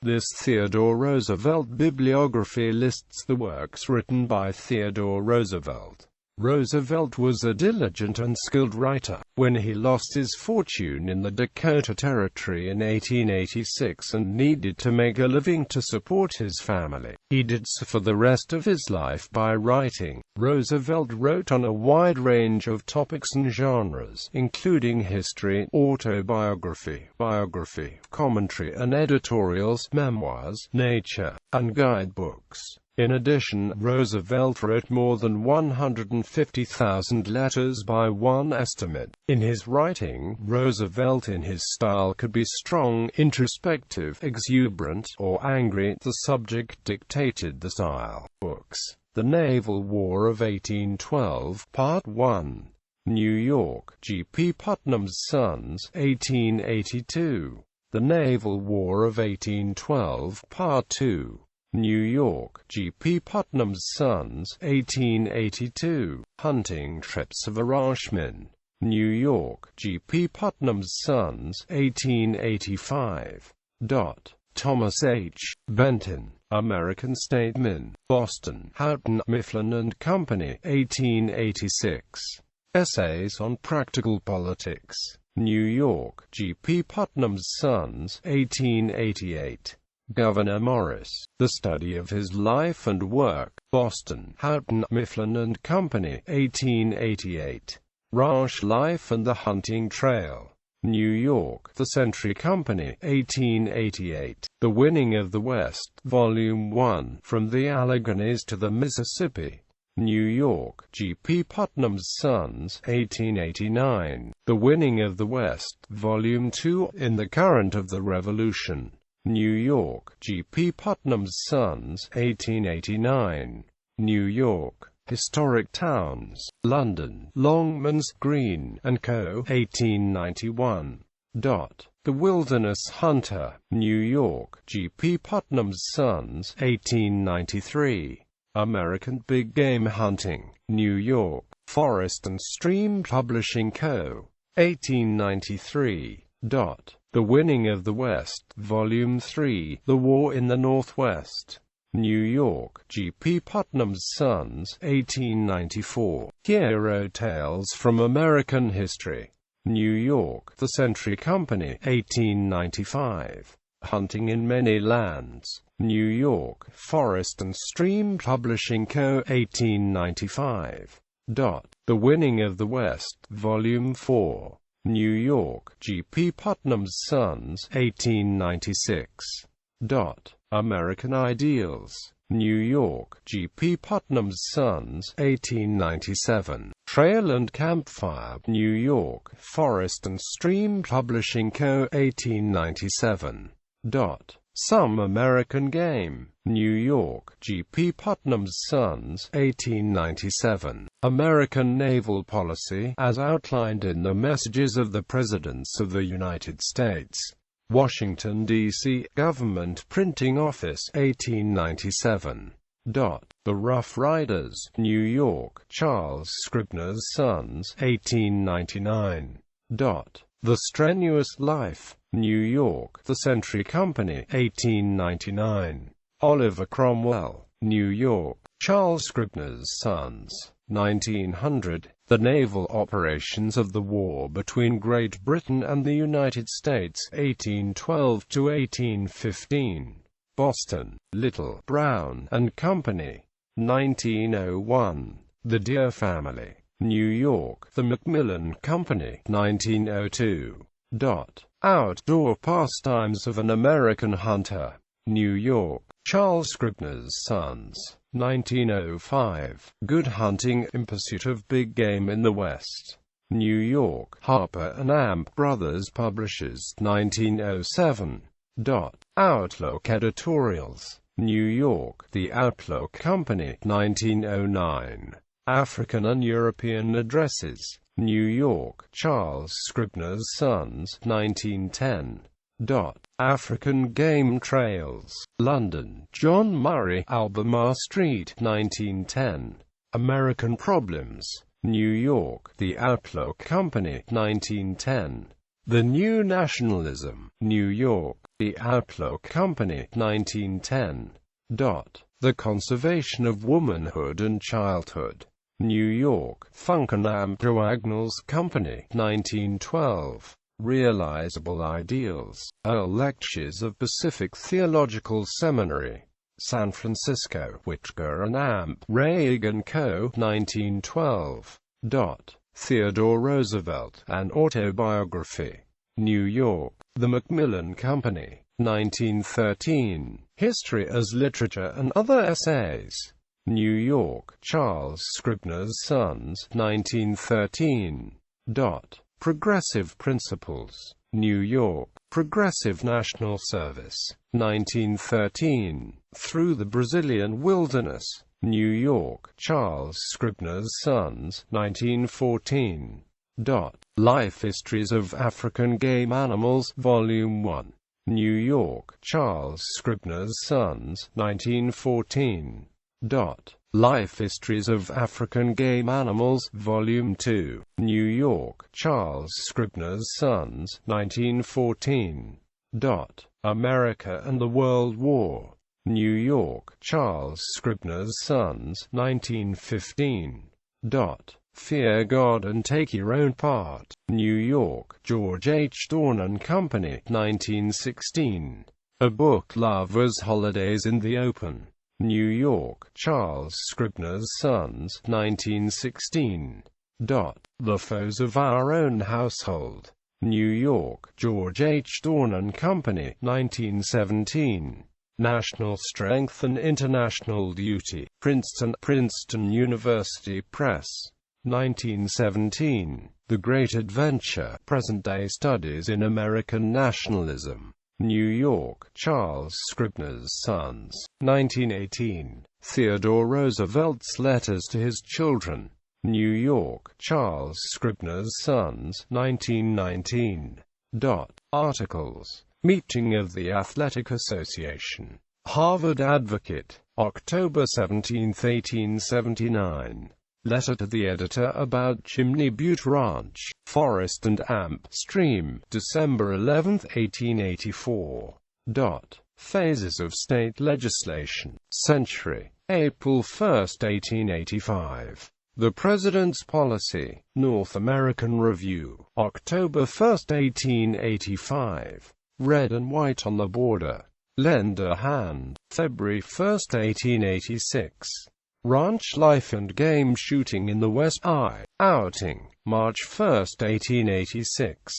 This Theodore Roosevelt bibliography lists the works written by Theodore Roosevelt. Roosevelt was a diligent and skilled writer. When he lost his fortune in the Dakota Territory in 1886 and needed to make a living to support his family, he did so for the rest of his life by writing. Roosevelt wrote on a wide range of topics and genres, including history, autobiography, biography, commentary and editorials, memoirs, nature, and guidebooks. In addition, Roosevelt wrote more than 150,000 letters by one estimate. In his writing, Roosevelt in his style could be strong, introspective, exuberant, or angry. The subject dictated the style. Books: The Naval War of 1812, Part 1. New York, G. P. Putnam's Sons, 1882. The Naval War of 1812, Part 2. New York, G. P. Putnam's Sons, 1882. Hunting Trips of Irishmen. New York, G. P. Putnam's Sons, 1885. Thomas H. Benton, American Statesman. Boston, Houghton, Mifflin and Company, 1886. Essays on Practical Politics. New York, G. P. Putnam's Sons, 1888. Governor Morris, The Study of His Life and Work. Boston, Houghton, Mifflin and Company, 1888. Rush Life and the Hunting Trail. New York, The Century Company, 1888. The Winning of the West, Volume 1, From the Alleghenies to the Mississippi. New York, G. P. Putnam's Sons, 1889. The Winning of the West, Volume 2, In the Current of the Revolution. New York, G. P. Putnam's Sons, 1889. New York, Historic Towns. London, Longmans, Green & Co., 1891. The Wilderness Hunter. New York, G. P. Putnam's Sons, 1893. American Big Game Hunting. New York, Forest and Stream Publishing Co., 1893. The Winning of the West, Volume 3, The War in the Northwest. New York, G. P. Putnam's Sons, 1894. Hero Tales from American History. New York, The Century Company, 1895. Hunting in Many Lands. New York, Forest and Stream Publishing Co., 1895. The Winning of the West, Volume 4. New York, G. P. Putnam's Sons, 1896. American Ideals. New York, G. P. Putnam's Sons, 1897. Trail and Campfire. New York, Forest and Stream Publishing Co., 1897. Some American Game. New York, G. P. Putnam's Sons, 1897. American Naval Policy, as outlined in the Messages of the Presidents of the United States. Washington, D.C., Government Printing Office, 1897. The Rough Riders. New York, Charles Scribner's Sons, 1899. The Strenuous Life. New York, The Century Company, 1899. Oliver Cromwell. New York, Charles Scribner's Sons, 1900. The Naval Operations of the War between Great Britain and the United States, 1812 to 1815. Boston, Little, Brown and Company, 1901. The Deer Family. New York, The Macmillan Company, 1902. Outdoor Pastimes of an American Hunter. New York, Charles Scribner's Sons, 1905. Good Hunting in Pursuit of Big Game in the West. New York, Harper and Amp Brothers Publishers, 1907. Outlook Editorials. New York, The Outlook Company, 1909. African and European Addresses. New York, Charles Scribner's Sons, 1910. African Game Trails. London, John Murray, Albemarle Street, 1910. American Problems. New York, The Outlook Company, 1910. The New Nationalism. New York, The Outlook Company, 1910. The Conservation of Womanhood and Childhood. New York, Funk and Amp Diagonals Company, 1912. Realizable Ideals. Earl Lectures of Pacific Theological Seminary, San Francisco, Whitker and Amp, Reagan Co., 1912. Theodore Roosevelt, An Autobiography. New York, The Macmillan Company, 1913. History as Literature and Other Essays. New York, Charles Scribner's Sons, 1913. Progressive Principles. New York, Progressive National Service, 1913. Through the Brazilian Wilderness. New York, Charles Scribner's Sons, 1914. Life Histories of African Game Animals, Volume 1. New York, Charles Scribner's Sons, 1914. Life Histories of African Game Animals, Volume 2. New York, Charles Scribner's Sons, 1914. America and the World War. New York, Charles Scribner's Sons, 1915. Fear God and Take Your Own Part. New York, George H. Dorn and Company, 1916. A Book, Lovers' Holidays in the Open. New York, Charles Scribner's Sons, 1916. The Foes of Our Own Household. New York, George H. Dorn and Company, 1917. National Strength and International Duty. Princeton University Press. 1917. The Great Adventure, Present-Day Studies in American Nationalism. New York, Charles Scribner's Sons, 1918. Theodore Roosevelt's Letters to His Children. New York, Charles Scribner's Sons, 1919. Articles. Meeting of the Athletic Association. Harvard Advocate, October 17, 1879. Letter to the editor about Chimney Butte Ranch, Forest and Amp Stream, December 11, 1884. Phases of State Legislation, Century, April 1, 1885. The President's Policy, North American Review, October 1, 1885. Red and White on the Border. Lend a Hand, February 1, 1886. Ranch Life and Game Shooting in the West. Outing, March 1, 1886.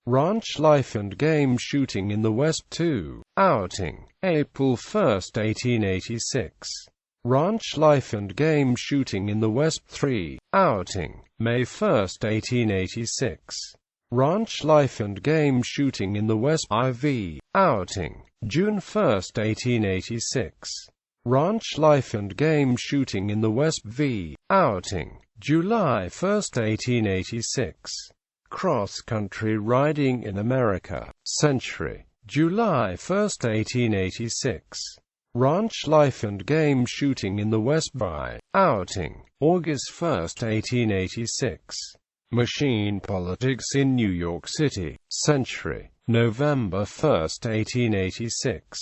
Ranch Life and Game Shooting in the West. 2. Outing, April 1, 1886. Ranch Life and Game Shooting in the West. 3. Outing, May 1, 1886. Ranch Life and Game Shooting in the West. IV. Outing, June 1, 1886. Ranch Life and Game Shooting in the West. V. Outing, July 1, 1886. Cross Country Riding in America, Century, July 1, 1886. Ranch Life and Game Shooting in the West. By Outing, August 1, 1886. Machine Politics in New York City, Century, November 1, 1886.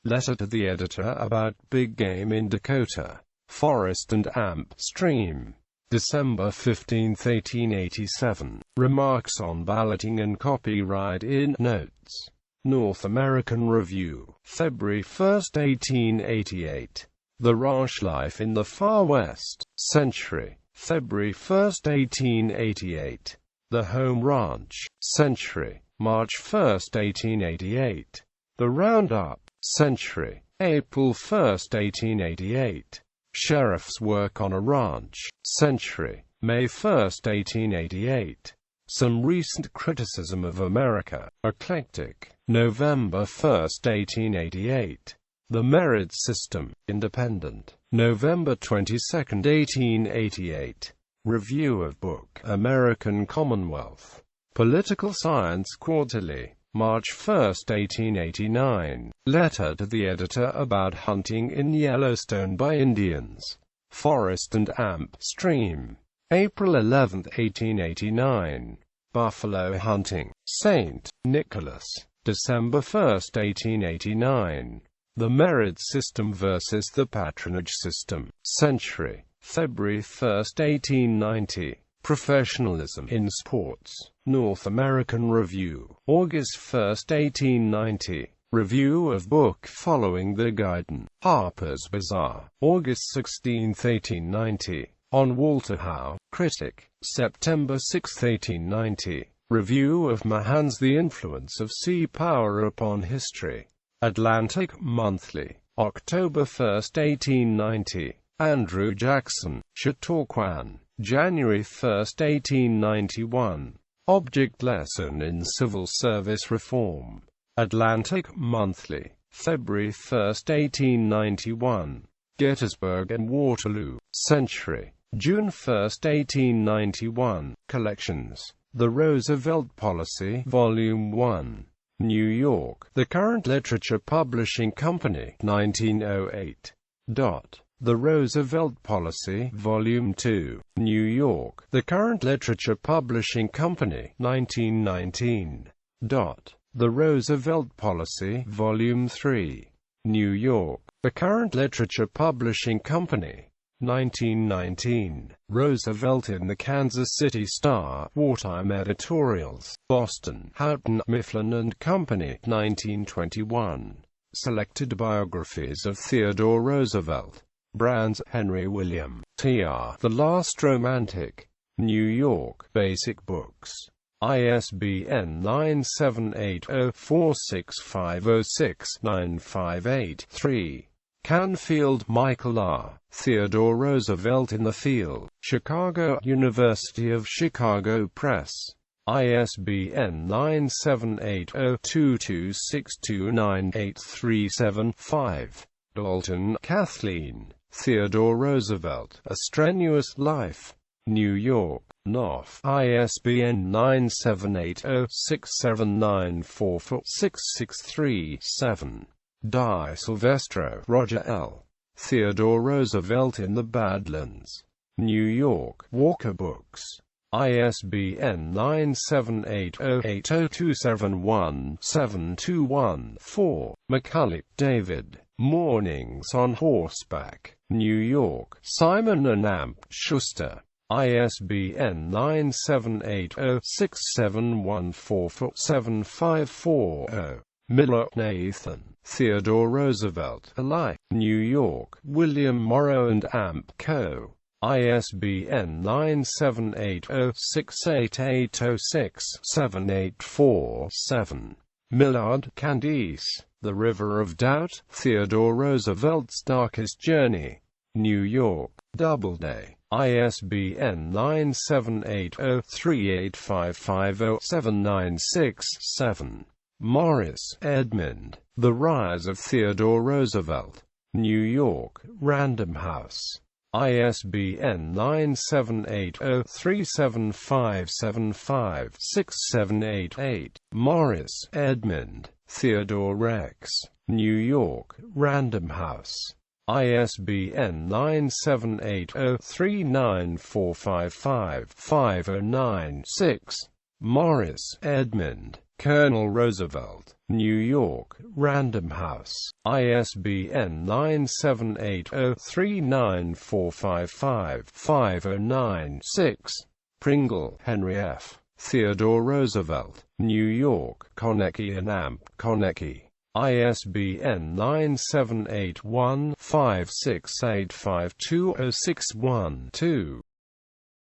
Letter to the editor about Big Game in Dakota, Forest and Amp Stream, December 15, 1887. Remarks on balloting and copyright in Notes. North American Review, February 1, 1888. The Ranch Life in the Far West, Century, February 1, 1888. The Home Ranch, Century, March 1, 1888. The Roundup, Century, April 1, 1888. Sheriff's Work on a Ranch, Century, May 1, 1888. Some Recent Criticism of America, Eclectic, November 1, 1888. The Merit System, Independent, November 22, 1888. Review of Book, American Commonwealth. Political Science Quarterly, March 1, 1889. Letter to the editor about hunting in Yellowstone by Indians, Forest and Amp Stream, April 11, 1889. Buffalo Hunting, St. Nicholas, December 1, 1889. The Merit System versus the Patronage System. Century. February 1, 1890. Professionalism in Sports. North American Review. August 1, 1890. Review of book following the Guidon. Harper's Bazaar. August 16, 1890. On Walter Howe, Critic. September 6, 1890. Review of Mahan's The Influence of Sea Power Upon History. Atlantic Monthly. October 1, 1890. Andrew Jackson. Chautauquan. January 1, 1891. Object Lesson in Civil Service Reform. Atlantic Monthly. February 1, 1891. Gettysburg and Waterloo. Century. June 1, 1891. Collections. The Roosevelt Policy, Volume 1. New York. The Current Literature Publishing Company, 1908. The Roosevelt Policy, Volume 2. New York. The Current Literature Publishing Company, 1919. The Roosevelt Policy, Volume 3. New York. The Current Literature Publishing Company, 1919. Roosevelt in the Kansas City Star, Wartime Editorials, Boston, Houghton, Mifflin and Company, 1921. Selected biographies of Theodore Roosevelt. Brands, Henry William, Tr. The Last Romantic. New York, Basic Books. ISBN 978-0-46506-958-3. Canfield, Michael R. Theodore Roosevelt in the Field. Chicago, University of Chicago Press. ISBN 978-0-22629837-5. Dalton, Kathleen. Theodore Roosevelt, A Strenuous Life. New York, Knopf. ISBN 978-0-67944-663-7. Di Silvestro, Roger L. Theodore Roosevelt in the Badlands. New York, Walker Books. ISBN 978-0-80271-721-4. McCulloch, David. Mornings on Horseback. New York, Simon & Amp, Schuster. ISBN 978-0-67144-754-0. Miller, Nathan. Theodore Roosevelt, A Life. New York, William Morrow and Amp Co. ISBN 978-0-68806-784-7. Millard, Candice. The River of Doubt, Theodore Roosevelt's Darkest Journey. New York, Doubleday. ISBN 978-0-38550-796-7. Morris, Edmund. The Rise of Theodore Roosevelt. New York, Random House. ISBN 978-0-37575-6788. Morris, Edmund. Theodore Rex. New York, Random House. ISBN 978-0-39455-5096. Morris, Edmund. Colonel Roosevelt. New York, Random House. ISBN 978-0-39455-5096. Pringle, Henry F. Theodore Roosevelt. New York, Carnegie and Amp, Carnegie. ISBN 978-1-56852-061-2.